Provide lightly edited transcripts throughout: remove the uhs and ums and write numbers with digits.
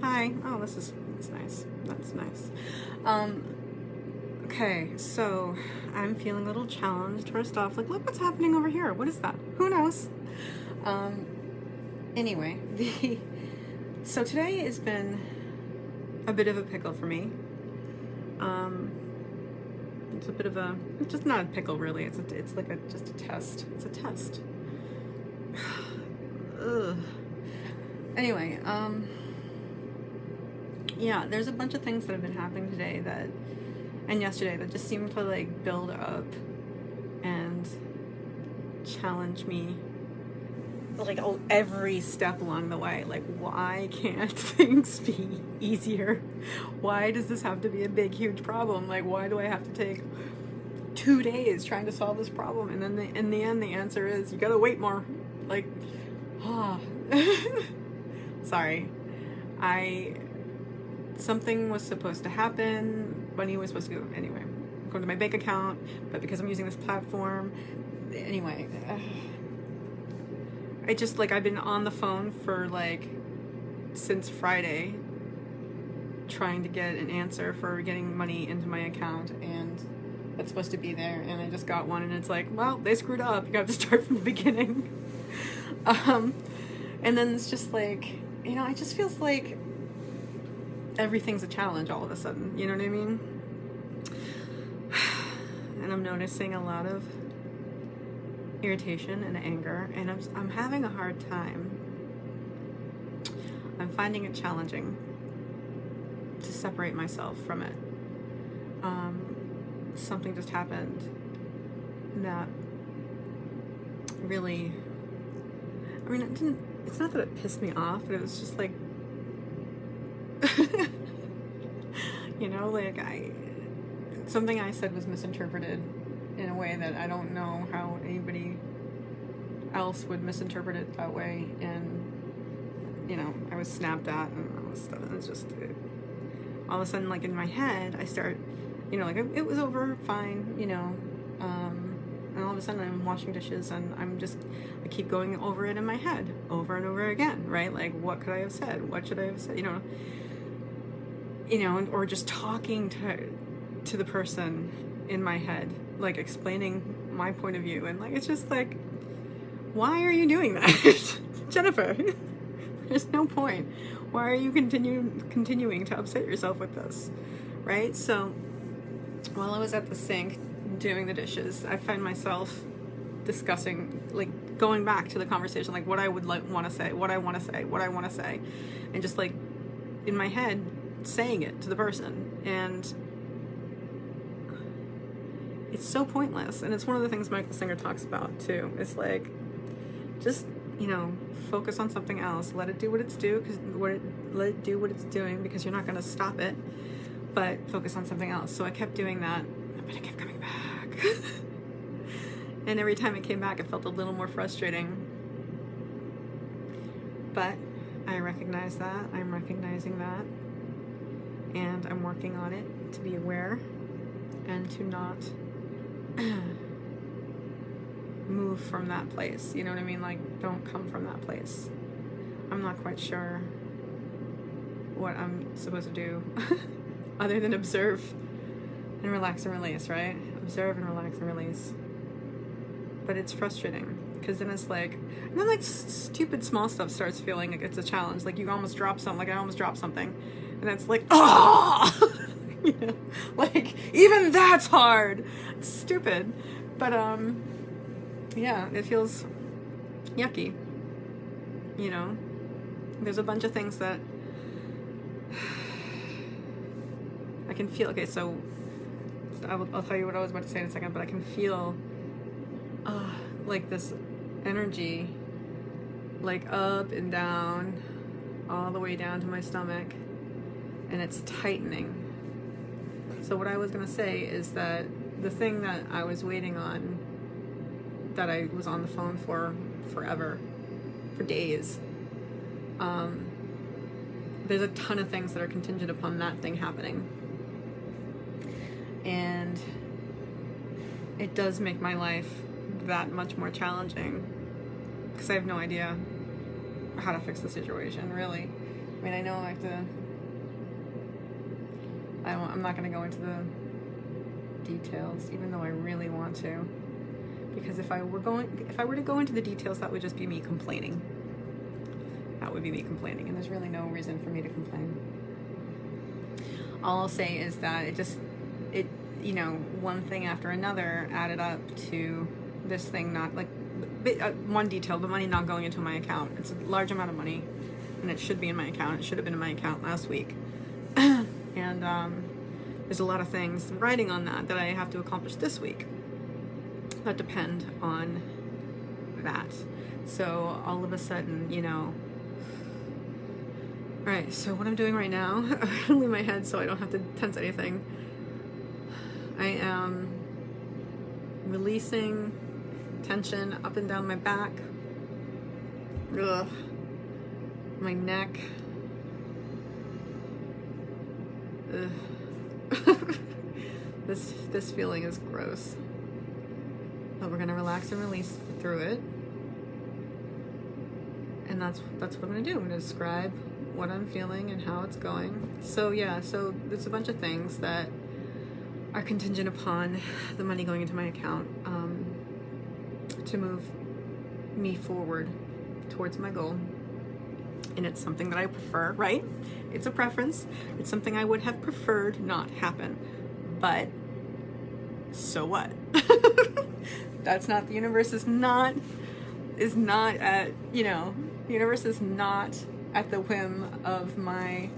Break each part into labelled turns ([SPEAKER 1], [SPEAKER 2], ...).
[SPEAKER 1] Hi. Oh, that's nice. That's nice. Okay, so I'm feeling a little challenged. First off, like, look what's happening over here. What is that? Who knows? Um, anyway, so today has been a bit of a pickle for me. It's a bit of it's just not a pickle really. It's like just a test. It's a test. Ugh. Anyway, yeah, there's a bunch of things that have been happening today and yesterday that just seem to like build up and challenge me like every step along the way. Like, why can't things be easier? Why does this have to be a big, huge problem? Like, why do I have to take 2 days trying to solve this problem? And then in the end, the answer is you gotta wait more. Like, sorry. Something was supposed to happen. Money was supposed to go anyway. Go to my bank account, but because I'm using this platform, anyway. I just like I've been on the phone for like since Friday trying to get an answer for getting money into my account, and that's supposed to be there, and I just got one, and it's like, well, they screwed up. You have to start from the beginning. And then it's just like, it just feels like everything's a challenge all of a sudden. You know what I mean? And I'm noticing a lot of irritation and anger, and I'm having a hard time. I'm finding it challenging to separate myself from it. Something just happened that really, it's not that it pissed me off, but it was just like, something I said was misinterpreted in a way that I don't know how anybody else would misinterpret it that way, and I was snapped at and all this stuff, and it's just all of a sudden, like, in my head I start, it was over fine, and all of a sudden I'm washing dishes, and I keep going over it in my head over and over again, right? Like, what could I have said? What should I have said? Or just talking to the person in my head, like explaining my point of view, and like, it's just like, why are you doing that? Jennifer, there's no point. Why are you continuing to upset yourself with this, right? So while I was at the sink doing the dishes, I find myself discussing, like, going back to the conversation, like what I would want to say, what I want to say, and just like in my head saying it to the person, and it's so pointless. And it's one of the things Michael Singer talks about too. It's like, just focus on something else. Let it do what it's let it do what it's doing, because you're not going to stop it. But focus on something else. So I kept doing that, but it kept coming back. And every time it came back, it felt a little more frustrating. But I recognize that. I'm recognizing that. And I'm working on it to be aware and to not move from that place. You know what I mean? Like, don't come from that place. I'm not quite sure what I'm supposed to do other than observe and relax and release, right? Observe and relax and release. But it's frustrating, because then it's like, and then like stupid small stuff starts feeling like it's a challenge. Like, you almost drop something, like I almost dropped something, and it's like, oh, like, even that's hard. It's stupid. But yeah, it feels yucky. There's a bunch of things that I can feel. Okay, so I'll tell you what I was about to say in a second, but I can feel like this energy, like up and down, all the way down to my stomach, and it's tightening. So what I was going to say is that the thing that I was waiting on, that I was on the phone for forever, for days, there's a ton of things that are contingent upon that thing happening. And it does make my life that much more challenging, because I have no idea how to fix the situation, really. I mean, I know I have to, I'm not going to go into the details, even though I really want to, because if I were to go into the details, that would just be me complaining. That would be me complaining, and there's really no reason for me to complain. All I'll say is that it one thing after another added up to this thing not like one detail, the money not going into my account. It's a large amount of money, and it should be in my account. It should have been in my account last week. And there's a lot of things riding on that I have to accomplish this week that depend on that. So all of a sudden, Alright, so what I'm doing right now, I'm gonna leave my head so I don't have to tense anything. I am releasing tension up and down my back, my neck. This feeling is gross. But we're gonna relax and release through it. And that's what I'm gonna do. I'm gonna describe what I'm feeling and how it's going. So yeah, so there's a bunch of things that are contingent upon the money going into my account to move me forward towards my goal. And it's something that I prefer, right? It's a preference. It's something I would have preferred not happen. But so what? That's not, the universe is not at, the universe is not at the whim of my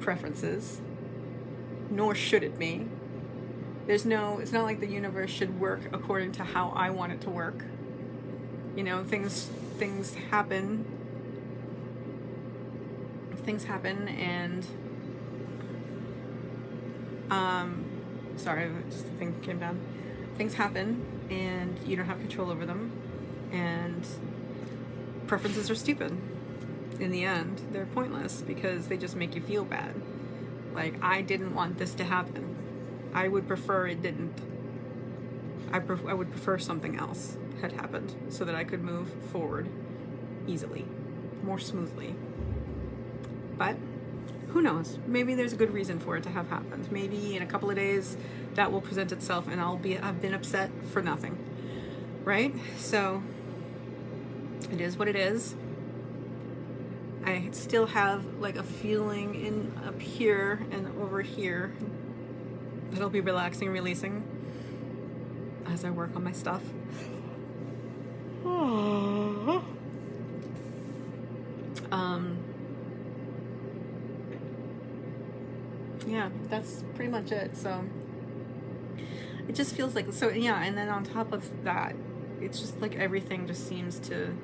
[SPEAKER 1] preferences, nor should it be. It's not like the universe should work according to how I want it to work. Things happen. Things happen, and sorry, just the thing came down. Things happen, and you don't have control over them, and preferences are stupid. In the end, they're pointless because they just make you feel bad. Like, I didn't want this to happen. I would prefer it didn't. I would prefer something else had happened so that I could move forward easily, more smoothly. But who knows? Maybe there's a good reason for it to have happened. Maybe in a couple of days that will present itself and I've been upset for nothing. Right? So it is what it is. I still have like a feeling in up here and over here that'll be relaxing and releasing as I work on my stuff. Yeah, that's pretty much it. So it just feels like, so yeah, and then on top of that, it's just like everything just seems to,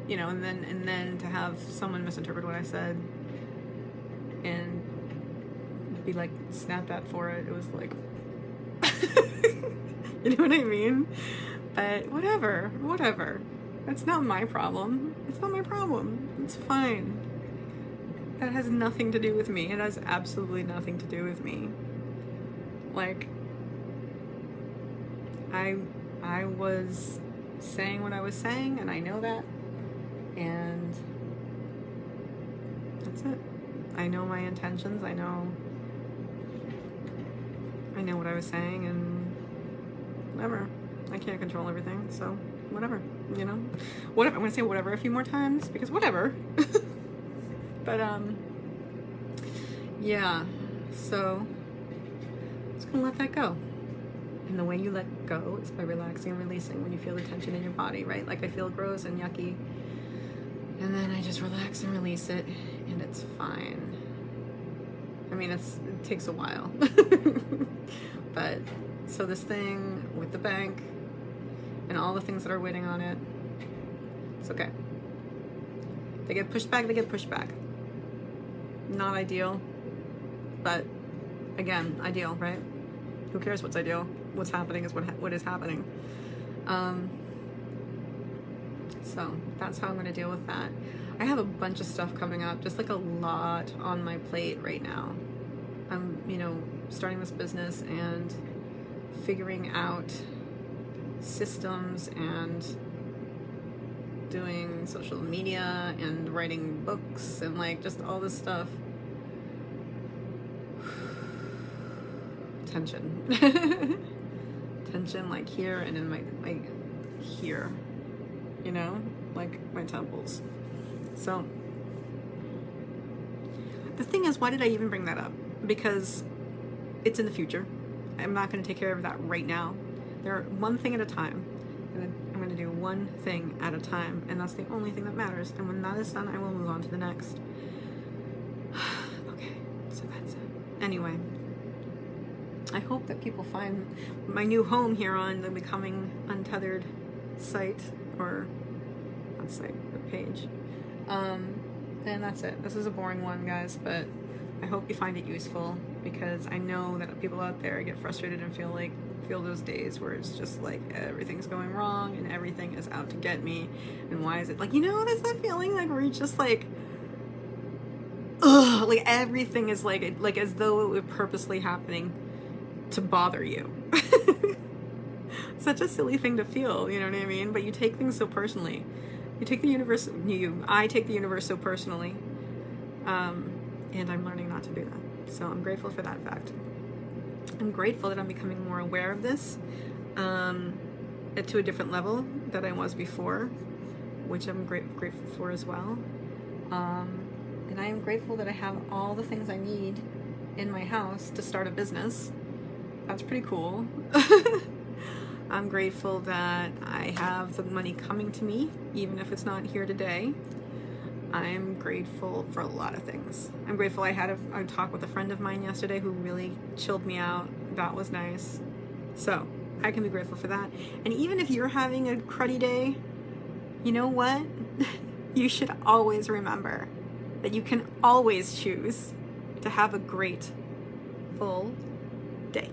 [SPEAKER 1] and then to have someone misinterpret what I said and be like snapped at for it. It was like, you know what I mean? But whatever. That's not my problem. It's not my problem. It's fine. That has nothing to do with me. It has absolutely nothing to do with me. Like, I was saying what I was saying, and I know that. And that's it. I know my intentions. I know what I was saying, and whatever. I can't control everything, so whatever, Whatever. I'm gonna say whatever a few more times because whatever. But yeah. So just gonna let that go. And the way you let go is by relaxing and releasing when you feel the tension in your body, right? Like I feel gross and yucky. And then I just relax and release it, and it's fine. I mean, it takes a while. But, so this thing with the bank, and all the things that are waiting on it, it's okay. They get pushed back, Not ideal, but, again, ideal, right? Who cares what's ideal? What's happening is what is happening. So that's how I'm going to deal with that. I have a bunch of stuff coming up, just like a lot on my plate right now. I'm, starting this business and figuring out systems and doing social media and writing books and like just all this stuff. Tension. Tension like here and in my, like here, you know, like my temples. So the thing is, why did I even bring that up? Because it's in the future. I'm not going to take care of that right now. They're one thing at a time. I'm going to do one thing at a time, and that's the only thing that matters. And when that is done, I will move on to the next. Okay, so that's it. Anyway, I hope that people find my new home here on the Becoming Untethered site, or not site, but page. And that's it. This is a boring one, guys, but I hope you find it useful, because I know that people out there get frustrated and feel those days where it's just like everything's going wrong and everything is out to get me, and why is it like, you know, there's that feeling like where you're just like, ugh, like everything is like as though it were purposely happening to bother you. Such a silly thing to feel, you know what I mean? But you take things so personally. I take the universe so personally, and I'm learning not to do that. So I'm grateful for that fact. I'm grateful that I'm becoming more aware of this, to a different level that I was before, which I'm grateful for as well. And I am grateful that I have all the things I need in my house to start a business. That's pretty cool. I'm grateful that I have the money coming to me, even if it's not here today. I'm grateful for a lot of things. I'm grateful I had a talk with a friend of mine yesterday who really chilled me out. That was nice. So I can be grateful for that. And even if you're having a cruddy day, you know what? You should always remember that you can always choose to have a great, full day.